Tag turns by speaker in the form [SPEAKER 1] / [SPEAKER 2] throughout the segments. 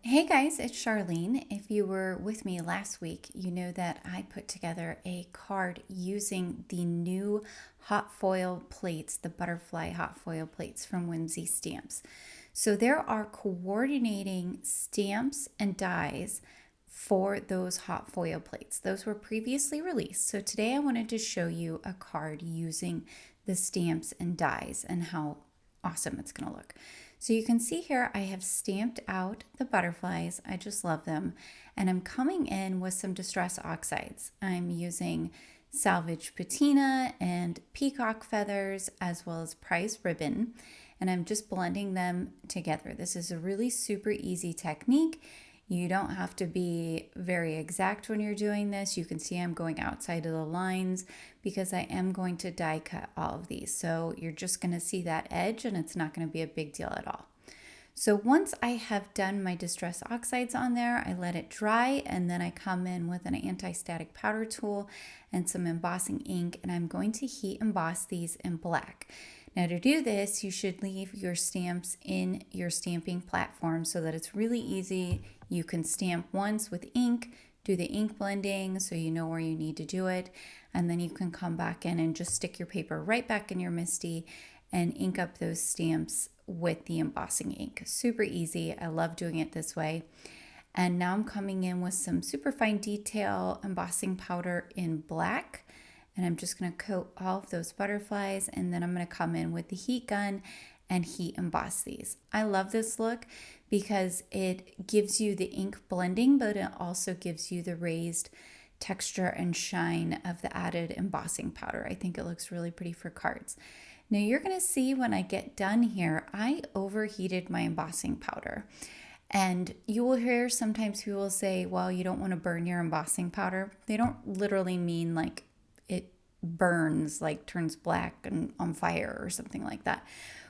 [SPEAKER 1] Hey guys, it's Charlene. If you were with me last week, you know that I put together a card using the new hot foil plates, the butterfly hot foil plates from Whimsy Stamps. So there are coordinating stamps and dies for those hot foil plates. Those were previously released. So today I wanted to show you a card using the stamps and dies and how awesome it's going to look. So you can see here I have stamped out the butterflies. I just love them. And I'm coming in with some distress oxides. I'm using salvage patina and peacock feathers as well as prize ribbon. And I'm just blending them together. This is a really super easy technique. You don't have to be very exact when you're doing this. You can see I'm going outside of the lines because I am going to die cut all of these. So you're just going to see that edge and it's not going to be a big deal at all. So once I have done my distress oxides on there, I let it dry and then I come in with an anti-static powder tool and some embossing ink, and I'm going to heat emboss these in black. Now to do this, you should leave your stamps in your stamping platform so that it's really easy. You can stamp once with ink, do the ink blending so you know where you need to do it, and then you can come back in and just stick your paper right back in your MISTI and ink up those stamps with the embossing ink. Super easy. I love doing it this way. And now I'm coming in with some super fine detail embossing powder in black. And I'm just going to coat all of those butterflies, and then I'm going to come in with the heat gun and heat emboss these. I love this look because it gives you the ink blending, but it also gives you the raised texture and shine of the added embossing powder. I think it looks really pretty for cards. Now you're going to see when I get done here, I overheated my embossing powder. And you will hear sometimes people say, well, you don't want to burn your embossing powder. They don't literally mean like it burns, like turns black and on fire or something like that.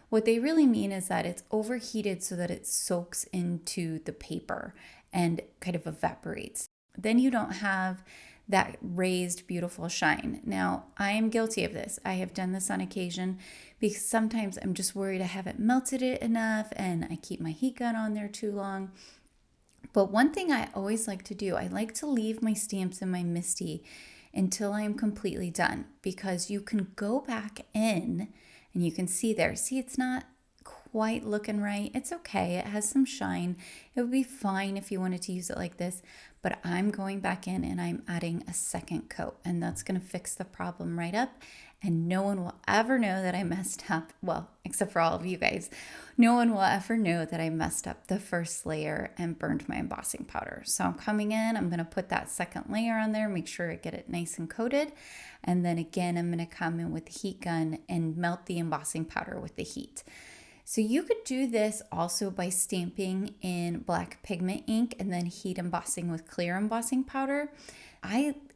[SPEAKER 1] What they really mean is that it's overheated so that it soaks into the paper and kind of evaporates. Then you don't have that raised beautiful shine. Now, I am guilty of this. I have done this on occasion because sometimes I'm just worried I haven't melted it enough and I keep my heat gun on there too long. But one thing I always like to do, I like to leave my stamps in my MISTI until I am completely done, because you can go back in and you can see there. See, it's not quite looking right. It's okay. It has some shine. It would be fine if you wanted to use it like this, but I'm going back in and I'm adding a second coat, and that's going to fix the problem right up. And no one will ever know that I messed up. Well, except for all of you guys. No one will ever know that I messed up the first layer and burned my embossing powder. So I'm coming in, I'm going to put that second layer on there, make sure I get it nice and coated. And then again, I'm going to come in with the heat gun and melt the embossing powder with the heat. So you could do this also by stamping in black pigment ink and then heat embossing with clear embossing powder.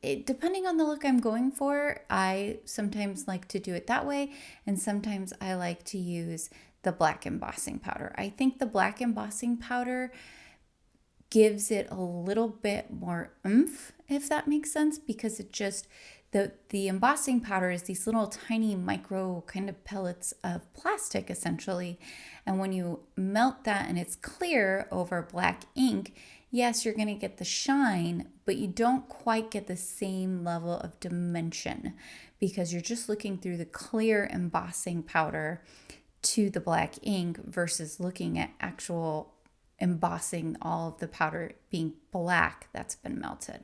[SPEAKER 1] Depending on the look I'm going for, I sometimes like to do it that way, and sometimes I like to use the black embossing powder. I think the black embossing powder gives it a little bit more oomph, if that makes sense, because it just, the embossing powder is these little tiny micro kind of pellets of plastic essentially. And when you melt that and it's clear over black ink, yes, you're going to get the shine, but you don't quite get the same level of dimension because you're just looking through the clear embossing powder to the black ink versus looking at actual embossing, all of the powder being black that's been melted.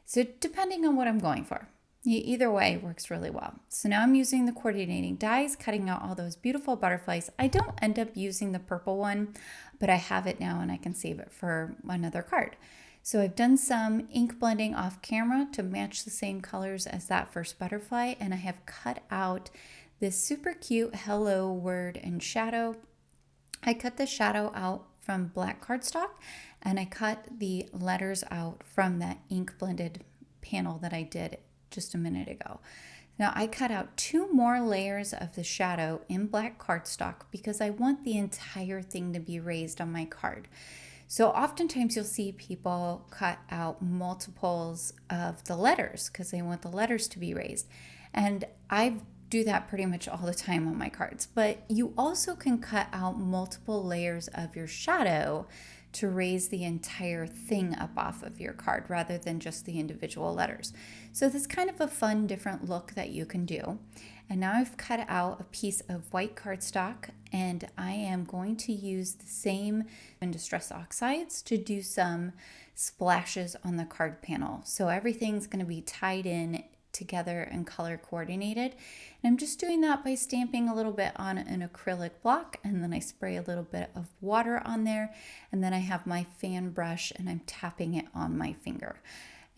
[SPEAKER 1] So depending on what I'm going for, either way works really well. So now I'm using the coordinating dies, cutting out all those beautiful butterflies. I don't end up using the purple one, but I have it now and I can save it for another card. So I've done some ink blending off camera to match the same colors as that first butterfly, and I have cut out this super cute hello word and shadow. I cut the shadow out from black cardstock, and I cut the letters out from that ink blended panel that I did just a minute ago. Now I cut out 2 more layers of the shadow in black cardstock because I want the entire thing to be raised on my card. So oftentimes you'll see people cut out multiples of the letters because they want the letters to be raised. And I do that pretty much all the time on my cards. But you also can cut out multiple layers of your shadow to raise the entire thing up off of your card rather than just the individual letters. So this is kind of a fun, different look that you can do. And now I've cut out a piece of white cardstock, and I am going to use the same Distress Oxides to do some splashes on the card panel. So everything's going to be tied in together and color coordinated. And I'm just doing that by stamping a little bit on an acrylic block, and then I spray a little bit of water on there, and then I have my fan brush and I'm tapping it on my finger.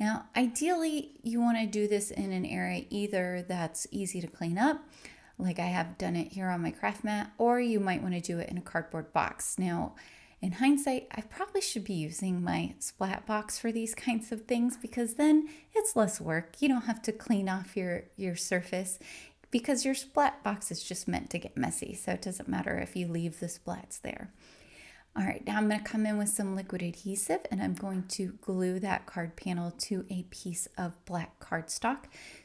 [SPEAKER 1] Now, ideally, you want to do this in an area either that's easy to clean up, like I have done it here on my craft mat, or you might want to do it in a cardboard box. Now, in hindsight, I probably should be using my splat box for these kinds of things because then it's less work. You don't have to clean off your surface because your splat box is just meant to get messy. So it doesn't matter if you leave the splats there. All right, now I'm going to come in with some liquid adhesive and I'm going to glue that card panel to a piece of black cardstock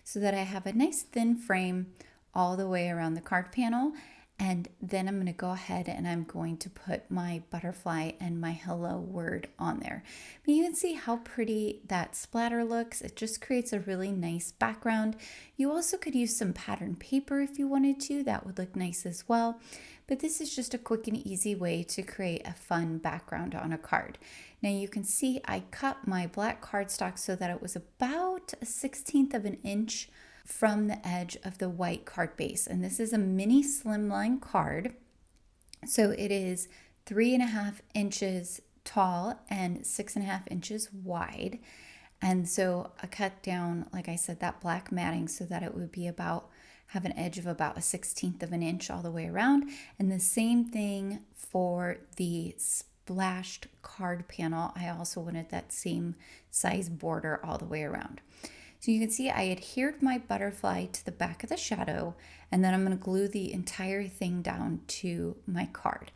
[SPEAKER 1] so that I have a nice thin frame all the way around the card panel. And then I'm going to go ahead and I'm going to put my butterfly and my hello word on there. But you can see how pretty that splatter looks. It just creates a really nice background. You also could use some pattern paper if you wanted to. That would look nice as well. But this is just a quick and easy way to create a fun background on a card. Now you can see I cut my black cardstock so that it was about 1/16 of an inch from the edge of the white card base. And this is a mini slimline card. So it is 3.5 inches tall and 6.5 inches wide. And so I cut down, like I said, that black matting so that it would be have an edge of about 1/16 of an inch all the way around. And the same thing for the splashed card panel. I also wanted that same size border all the way around. So you can see I adhered my butterfly to the back of the shadow, and then I'm going to glue the entire thing down to my card.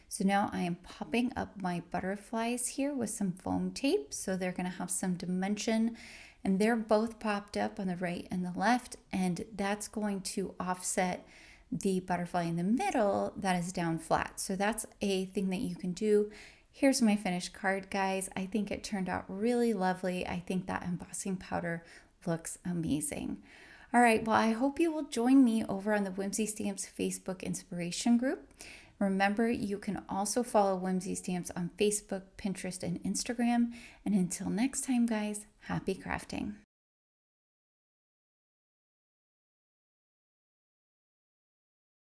[SPEAKER 1] So now I am popping up my butterflies here with some foam tape, so they're going to have some dimension, and they're both popped up on the right and the left, and that's going to offset the butterfly in the middle that is down flat. So that's a thing that you can do. Here's my finished card, guys. I think it turned out really lovely. I think that embossing powder looks amazing. All right, well, I hope you will join me over on the Whimsy Stamps Facebook inspiration group. Remember, you can also follow Whimsy Stamps on Facebook, Pinterest, and Instagram. And until next time, guys, happy crafting.